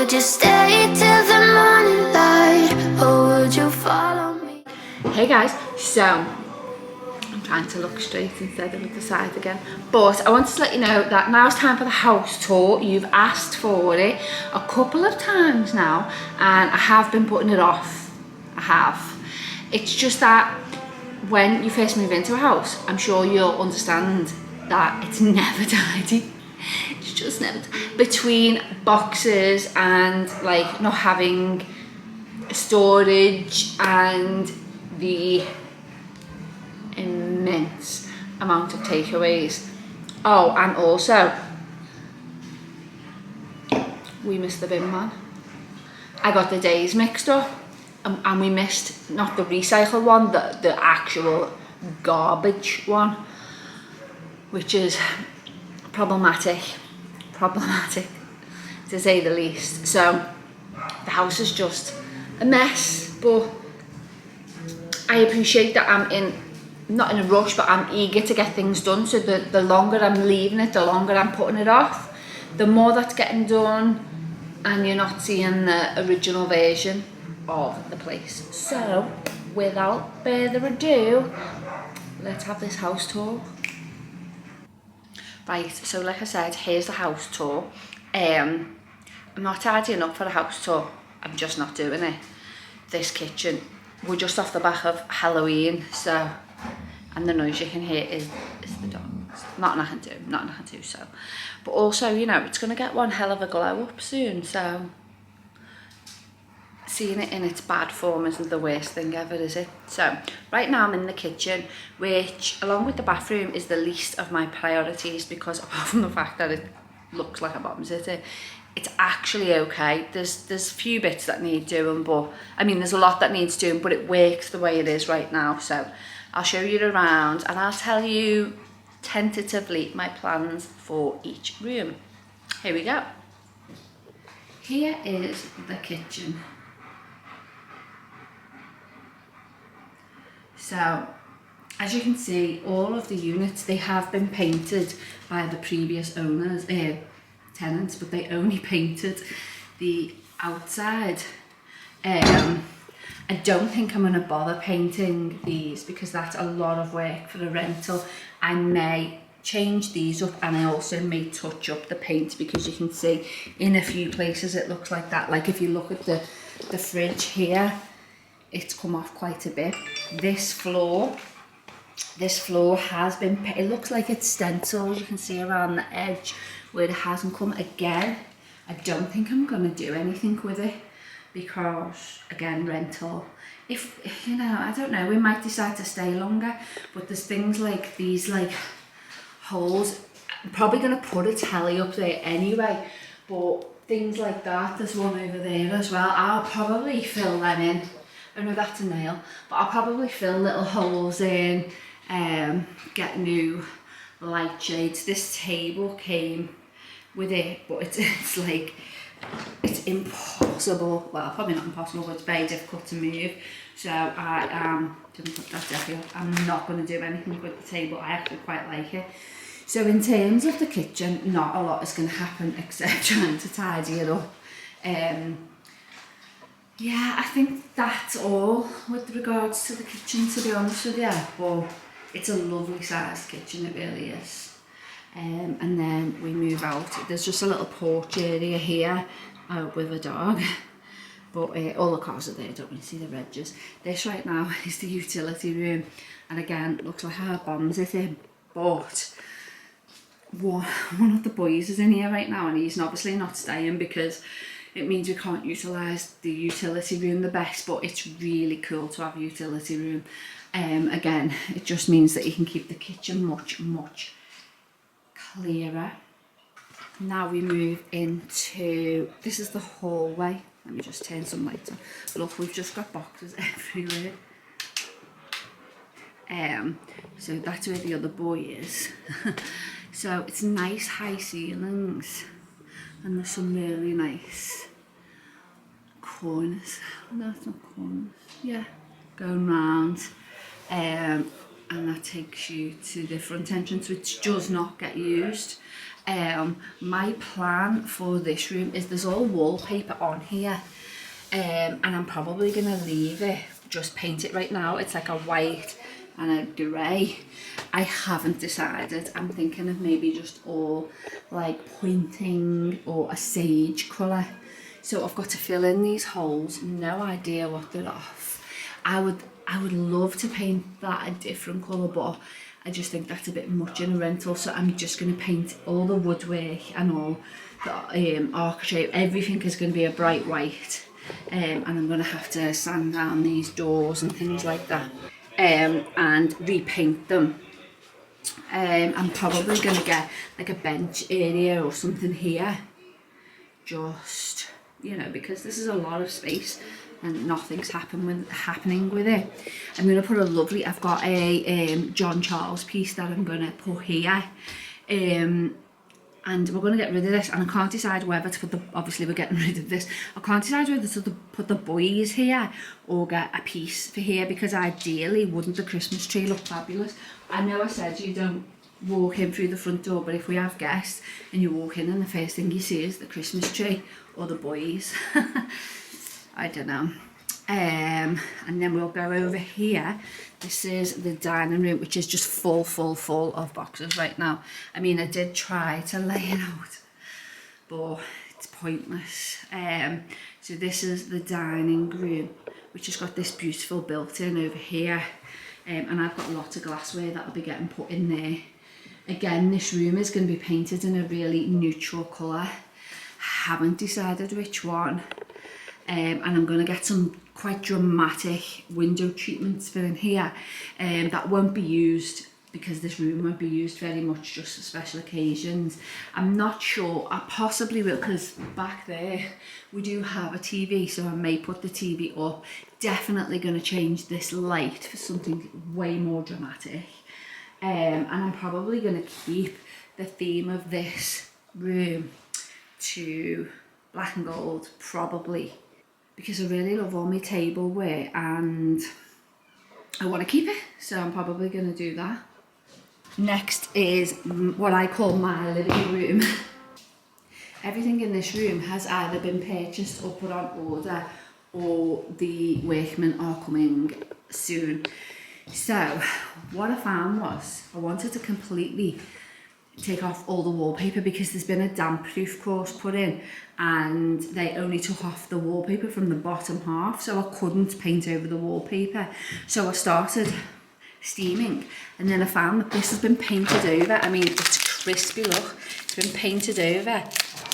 Would you stay till the morning light, or would you follow me? Hey guys, so I'm trying to look straight instead of at the side again, but I wanted to let you know that now it's time for the house tour. You've asked for it a couple of times now and I have been putting it off. I have. It's just that when you first move into a house, I'm sure you'll understand that it's never tidy. It's just never between boxes and like not having storage and the immense amount of takeaways. Oh, and also we missed the bin man. I got the days mixed up and we missed not the recycle one, the actual garbage one, which is problematic to say the least. So the house is just a mess, but I appreciate that I'm not in a rush, but I'm eager to get things done. So the longer I'm leaving it, the longer I'm putting it off, the more that's getting done and you're not seeing the original version of the place. So without further ado, let's have this house tour. Right, so like I said, here's the house tour. I'm not tidying up for the house tour. I'm just not doing it. This kitchen, we're just off the back of Halloween, so, and the noise you can hear is the dogs. Nothing I can do, so. But also, you know, it's going to get one hell of a glow up soon, so seeing it in its bad form isn't the worst thing ever, is it? So right now I'm in the kitchen, which along with the bathroom is the least of my priorities, because apart from the fact that it looks like a bomb city, it's actually okay. There's a few bits that need doing, but I mean there's a lot that needs doing, but it works the way it is right now. So I'll show you around and I'll tell you tentatively my plans for each room. Here we go. Here is the kitchen. So, as you can see, all of the units, they have been painted by the previous owners, tenants, but they only painted the outside. I don't think I'm going to bother painting these because that's a lot of work for a rental. I may change these up and I also may touch up the paint, because you can see in a few places it looks like that. Like if you look at the fridge here, it's come off quite a bit. This floor has been, it looks like it's stenciled, you can see around the edge where it hasn't come. Again, I don't think I'm going to do anything with it because, again, rental. If, you know, I don't know, we might decide to stay longer, but there's things like these like holes. I'm probably going to put a telly up there anyway, but things like that, there's one over there as well. I'll probably fill them in. Oh no, that's a nail, but I'll probably fill little holes in, get new light shades. This table came with it, but it's like, it's impossible, well probably not impossible, but it's very difficult to move. So I didn't put that definitely up. I'm not going to do anything with the table. I actually quite like it. So in terms of the kitchen, not a lot is going to happen except trying to tidy it up. Yeah, I think that's all with regards to the kitchen, to be honest with you. But it's a lovely sized kitchen, it really is. And then we move out. There's just a little porch area here with a dog. But all the cars are there, don't really see the redges. This right now is the utility room. And again, looks like our bombs is in. But one of the boys is in here right now and he's obviously not staying because it means we can't utilise the utility room the best, but it's really cool to have a utility room. Again, it just means that you can keep the kitchen much clearer. Now we move into, this is the hallway. Let me just turn some lights on. Look, we've just got boxes everywhere. So that's where the other boy is. So it's nice high ceilings. And there's some really nice corners. No, it's not corners. Yeah, going round. And that takes you to the front entrance, which does not get used. My plan for this room is there's all wallpaper on here, and I'm probably gonna leave it, just paint it right now. It's like a white and a grey. I haven't decided. I'm thinking of maybe just all like pointing or a sage colour. So I've got to fill in these holes, no idea what they're off. I would love to paint that a different colour, but I just think that's a bit much in a rental, so I'm just going to paint all the woodwork and all the architrave. Everything is going to be a bright white, and I'm going to have to sand down these doors and things like that, and repaint them. I'm probably going to get like a bench area or something here, just, you know, because this is a lot of space and nothing's happening with it. I'm going to put a lovely, I've got a John Charles piece that I'm going to put here, and we're going to get rid of this, and I can't decide whether to put the, obviously we're getting rid of this, I can't decide whether to put the buoys here or get a piece for here, because ideally wouldn't the Christmas tree look fabulous? I know I said you don't walk in through the front door, but if we have guests and you walk in and the first thing you see is the Christmas tree or the buoys, I don't know. And then we'll go over here. This is the dining room, which is just full of boxes right now. I mean, I did try to lay it out, but it's pointless. So this is the dining room, which has got this beautiful built-in over here, and I've got lots of glassware that'll be getting put in there. Again, this room is going to be painted in a really neutral colour. Haven't decided which one. And I'm going to get some quite dramatic window treatments for in here, that won't be used, because this room won't be used very much, just for special occasions. I'm not sure, I possibly will, because back there we do have a TV, so I may put the TV up. Definitely going to change this light for something way more dramatic, and I'm probably going to keep the theme of this room to black and gold, probably, because I really love all my tableware and I want to keep it, so I'm probably going to do that. Next is what I call my living room. Everything in this room has either been purchased or put on order, or the workmen are coming soon. So what I found was I wanted to completely take off all the wallpaper, because there's been a damp proof course put in and they only took off the wallpaper from the bottom half, so I couldn't paint over the wallpaper. So I started steaming, and then I found that this has been painted over. I mean, it's crispy, look, it's been painted over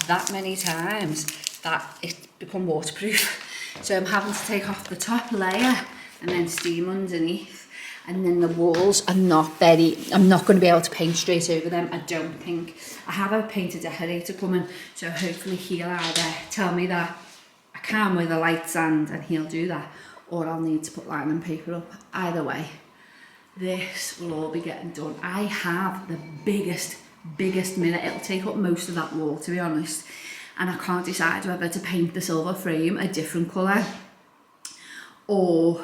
that many times that it's become waterproof. So I'm having to take off the top layer and then steam underneath. And then the walls are not very, I'm not going to be able to paint straight over them, I don't think. I have a painter decorator coming, so hopefully he'll either tell me that I can with a light sand and he'll do that, or I'll need to put linen paper up. Either way, this will all be getting done. I have the biggest mirror. It'll take up most of that wall, to be honest, and I can't decide whether to paint the silver frame a different colour or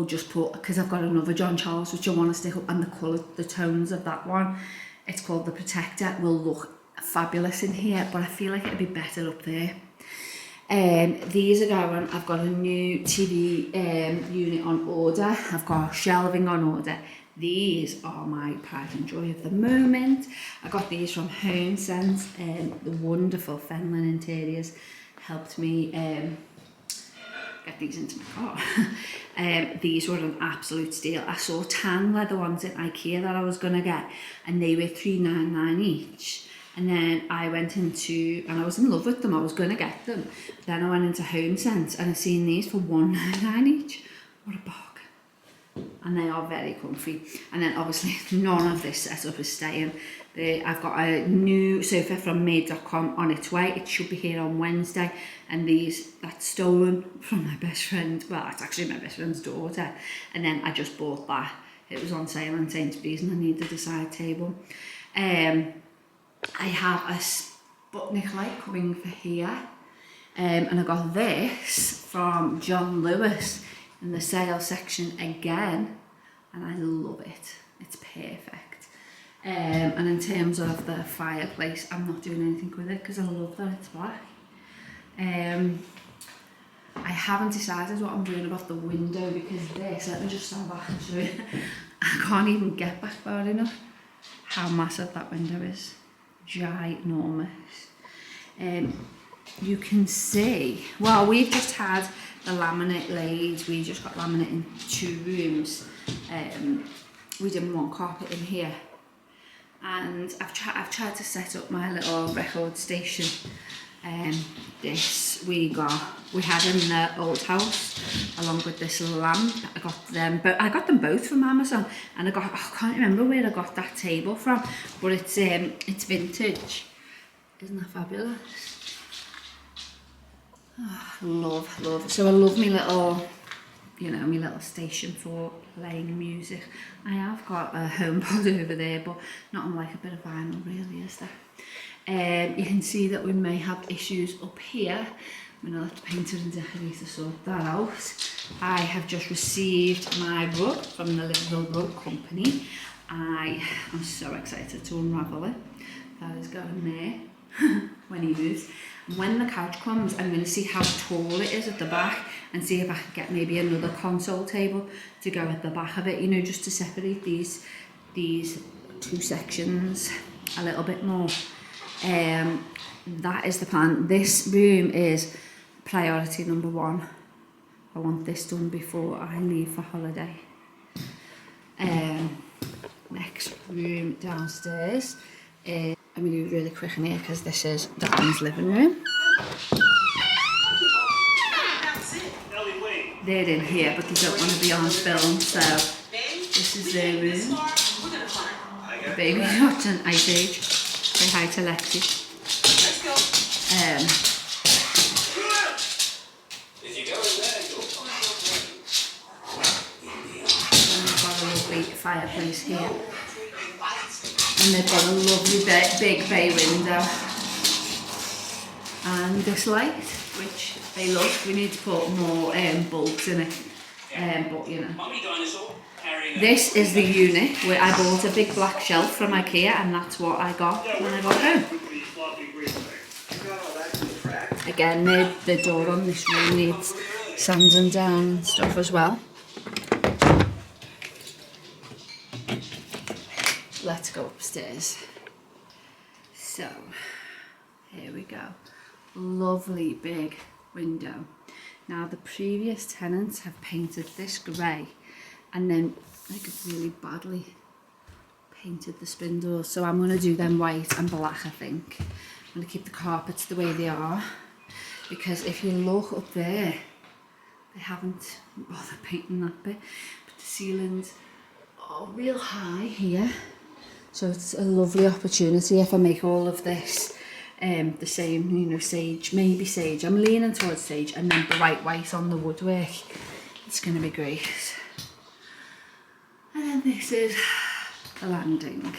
just put, because I've got another John Charles which I want to stick up, and the colour, the tones of that one, it's called the Protector, will look fabulous in here, but I feel like it'd be better up there. These are going, I've got a new TV unit on order, I've got shelving on order. These are my pride and joy of the moment. I got these from Home Sense, the wonderful Fenlon Interiors helped me get these into my car. These were an absolute steal. I saw tan leather ones at IKEA that I was going to get, and they were $3.99 each. And then I went into, and I was in love with them, I was going to get them. But then I went into Home Sense and I seen these for $1.99 each. What a bargain. And they are very comfy. And then obviously none of this setup is staying. I've got a new sofa from made.com on its way. It should be here on Wednesday. And that's stolen from my best friend. Well, it's actually my best friend's daughter. And then I just bought that. It was on sale in Sainsbury's and I needed a side table. I have a Sputnik light coming for here. And I got this from John Lewis in the sale section again. And I love it. It's perfect. And in terms of the fireplace, I'm not doing anything with it because I love that it's black. I haven't decided what I'm doing about the window because this, let me just stand back and show you. I can't even get back far enough how massive that window is. Ginormous. You can see, well, we've just had the laminate laid. We just got laminate in 2 rooms. We didn't want carpet in here. And I've tried to set up my little record station. This we had in the old house along with this lamp. I got them both from Amazon, and I can't remember where I got that table from, but it's vintage. Isn't that fabulous? Oh, love. So I love my little, my little station for playing music. I have got a HomePod over there, but not on like a bit of vinyl really, is there? You can see that we may have issues up here. I'm going to have to paint it and decorate to sort that out. I have just received my rug from the Liverpool Rug Company. I am so excited to unravel it. That is going there when he moves. And when the couch comes, I'm going to see how tall it is at the back and see if I can get maybe another console table to go at the back of it, just to separate these 2 sections a little bit more. That is the plan. This room is priority number 1. I want this done before I leave for holiday. Next room downstairs is, I'm going to be really quick in here because this is Dad's living room. They're in here, but they don't want to be on film, so this is their room. The baby's watching Ice Age. Say hi to Lexi. I've got a lovely fireplace here. And they've got a lovely big bay window. And this light, which they love. We need to put more bulbs in it. But this is the unit where I bought a big black shelf from IKEA, and that's what I got when I got home. Again, the door on this room needs sanding down and stuff as well. Let's go upstairs. So, here we go. Lovely big window. Now the previous tenants have painted this grey and then like really badly painted the spindles, so I'm going to do them white and black. I think I'm going to keep the carpets the way they are, because if you look up there, they haven't bothered painting that bit, but the ceilings are real high here, so it's a lovely opportunity if I make all of this the same, sage, maybe sage. I'm leaning towards sage, and then bright white on the woodwork. It's going to be great. And then this is the landing.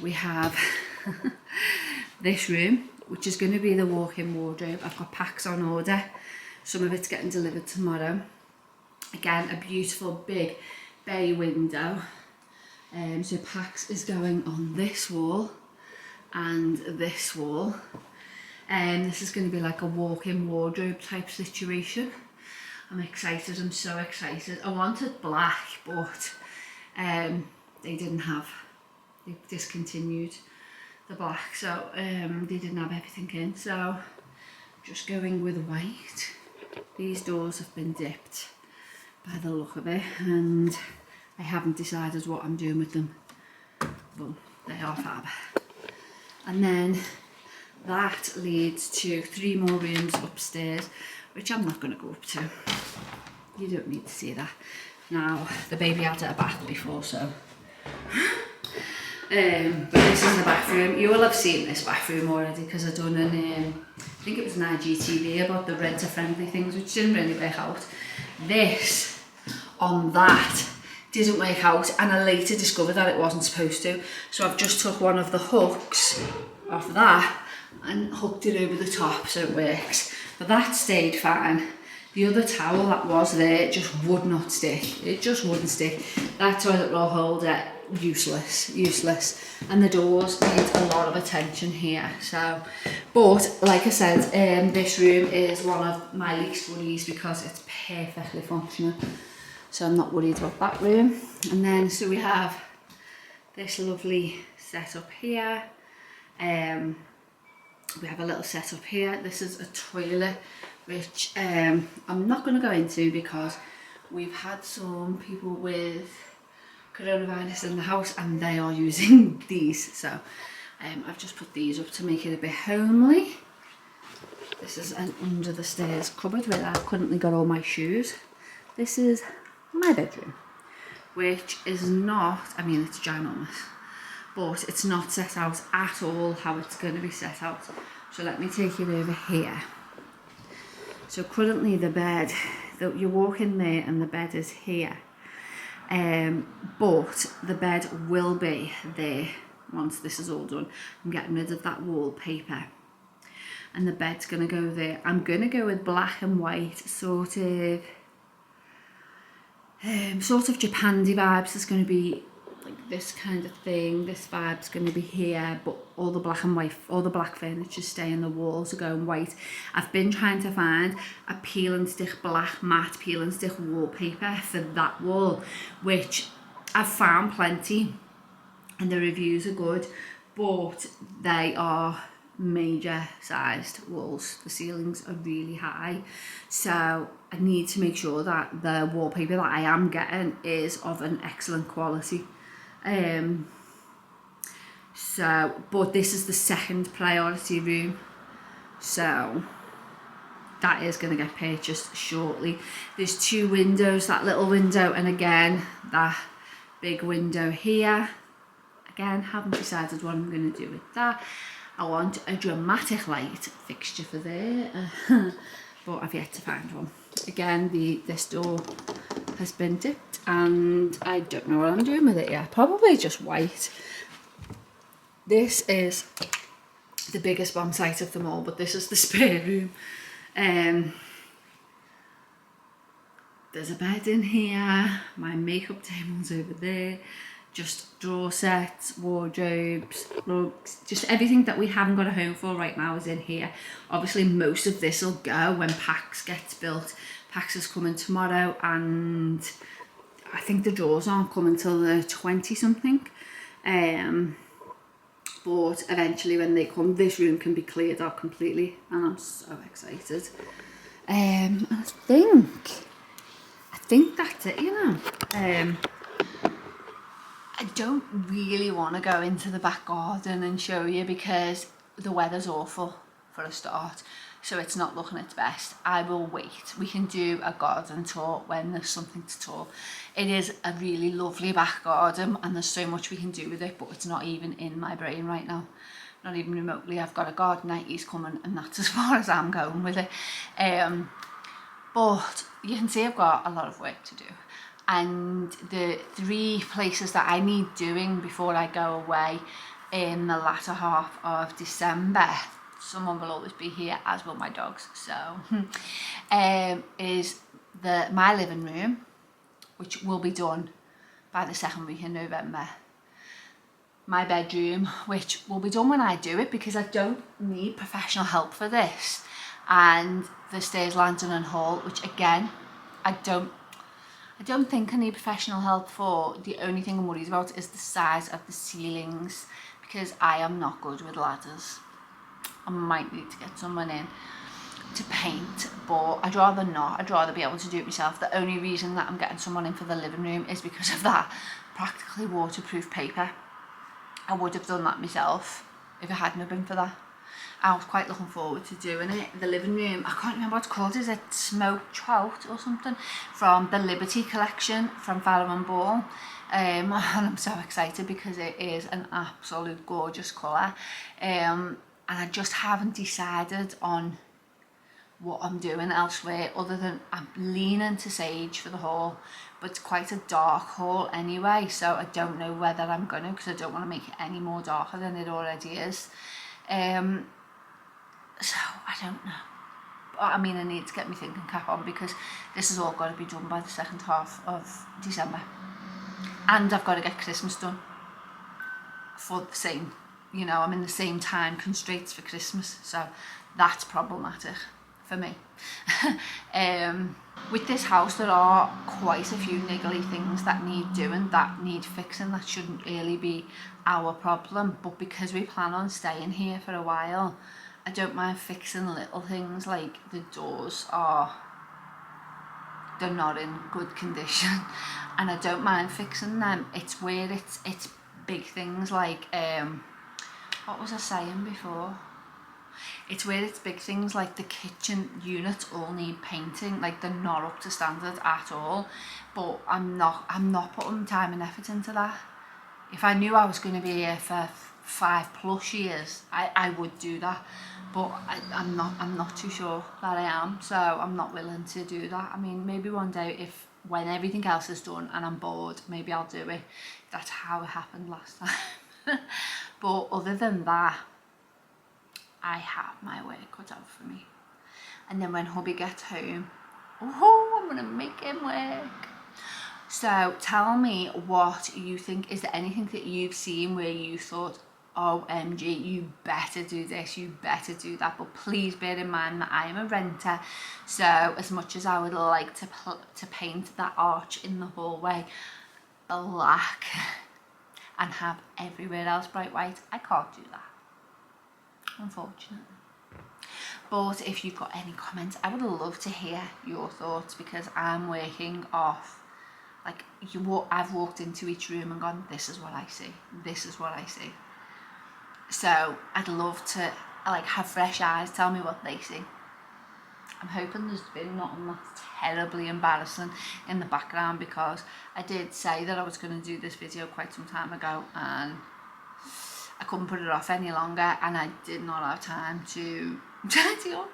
We have this room, which is going to be the walk-in wardrobe. I've got packs on order. Some of it's getting delivered tomorrow. Again, a beautiful big bay window. So packs is going on this wall and this wall. This is going to be like a walk-in wardrobe type situation. I'm excited, I'm so excited. I wanted black, but they discontinued the black, so they didn't have everything in, so just going with white. These doors have been dipped by the look of it, and I haven't decided what I'm doing with them, but they are fab. And then that leads to 3 more rooms upstairs, which I'm not going to go up to. You don't need to see that. Now, the baby had a bath before, so. But this is the bathroom. You will have seen this bathroom already because I've done I think it was an IGTV about the renter-friendly things, which didn't really work out. This on that didn't work out, and I later discovered that it wasn't supposed to. So I've just took one of the hooks off that and hooked it over the top so it works. But that stayed fine. The other towel that was there just would not stick. It just wouldn't stick. That toilet roll holder useless. And the doors need a lot of attention here. So, but like I said, this room is one of my least worries because it's perfectly functional. So I'm not worried about that room. And then, so we have this lovely setup here. We have a little setup here. This is a toilet, which I'm not going to go into because we've had some people with coronavirus in the house and they are using these. So I've just put these up to make it a bit homely. This is an under the stairs cupboard where I've currently got all my shoes. This is my bedroom, which is not, I mean, it's ginormous, but it's not set out at all how it's going to be set out. So let me take you over here. So currently the bed, you walk in there and the bed is here. But the bed will be there once this is all done. I'm getting rid of that wallpaper. And the bed's going to go there. I'm going to go with black and white, sort of Japandi vibes. There's going to be like this kind of thing. This vibe's going to be here, but all the black and white, all the black furniture staying, the walls are going white. I've been trying to find a peel and stick black matte peel and stick wallpaper for that wall, which I've found plenty and the reviews are good, but they are major sized walls. The ceilings are really high, so I need to make sure that the wallpaper that I am getting is of an excellent quality. But this is the second priority room, so that is going to get purchased shortly. There's two windows, that little window and again that big window here. Again, haven't decided what I'm going to do with that. I want a dramatic light fixture for there, but I've yet to find one. Again, this door has been dipped and I don't know what I'm doing with it yet. Probably just white. This is the biggest bomb site of them all, but this is the spare room. There's a bed in here, my makeup table's over there. Just drawer sets, wardrobes, rugs, just everything that we haven't got a home for right now is in here. Obviously most of this will go when PAX gets built. PAX is coming tomorrow and I think the drawers aren't coming till the 20 something. But eventually when they come, this room can be cleared out completely and I'm so excited. And I think that's it, you know. I don't really want to go into the back garden and show you because the weather's awful for a start, so it's not looking its best. I will wait. We can do a garden tour when there's something to tour. It is a really lovely back garden and there's so much we can do with it, but it's not even in my brain right now. Not even remotely. I've got a gardener, he's coming and that's as far as I'm going with it. But you can see I've got a lot of work to do. And the 3 places that I need doing before I go away in the latter half of December, someone will always be here, as will my dogs, so is my living room, which will be done by the 2nd week in November. My bedroom, which will be done when I do it because I don't need professional help for this, and the stairs, landing and hall, which again I don't think I need professional help for. The only thing I'm worried about is the size of the ceilings because I am not good with ladders. I might need to get someone in to paint, but I'd rather not. I'd rather be able to do it myself. The only reason that I'm getting someone in for the living room is because of that practically waterproof paper. I would have done that myself if it hadn't have been for that. I was quite looking forward to doing it. The living room, I can't remember what it's called, is it Smoked Trout or something? From the Liberty collection from Farrow & Ball. And I'm so excited because it is an absolute gorgeous colour. And I just haven't decided on what I'm doing elsewhere other than I'm leaning to sage for the hall, but it's quite a dark hall anyway, so I don't know whether I'm gonna, because I don't want to make it any more darker than it already is. So I don't know, but I mean I need to get my thinking cap on because this has all got to be done by the 2nd half of December. and I've got to get Christmas done for the same, you know, I'm in the same time constraints for Christmas, so that's problematic for me. With this house there are quite a few niggly things that need doing, that need fixing, that shouldn't really be our problem, but because we plan on staying here for a while, I don't mind fixing little things, like the doors they're not in good condition and I don't mind fixing them. It's where it's big things like what was I saying before? It's where it's big things like the kitchen units all need painting, like they're not up to standard at all, but I'm not putting time and effort into that. If I knew I was going to be here for 5+ years, I would do that, but I'm not too sure that I am, so I'm not willing to do that. I mean, maybe one day, when everything else is done and I'm bored, maybe I'll do it. That's how it happened last time. But other than that, I have my work cut out for me. And then when hubby gets home, oh, I'm gonna make him work. So tell me what you think. Is there anything that you've seen where you thought, OMG, you better do this, you better do that? But please bear in mind that I am a renter, so as much as I would like to paint that arch in the hallway black and have everywhere else bright white, I can't do that, unfortunately. But if you've got any comments, I would love to hear your thoughts, because I'm working off, like, I've walked into each room and gone, this is what I see, this is what I see. So I'd love to like have fresh eyes tell me what they see. I'm hoping there's been nothing that's terribly embarrassing in the background, because I did say that I was going to do this video quite some time ago and I couldn't put it off any longer, and I did not have time to tidy up.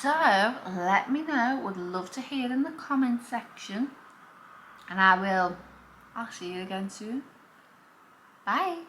So let me know, would love to hear in the comment section, and I'll see you again soon. Bye.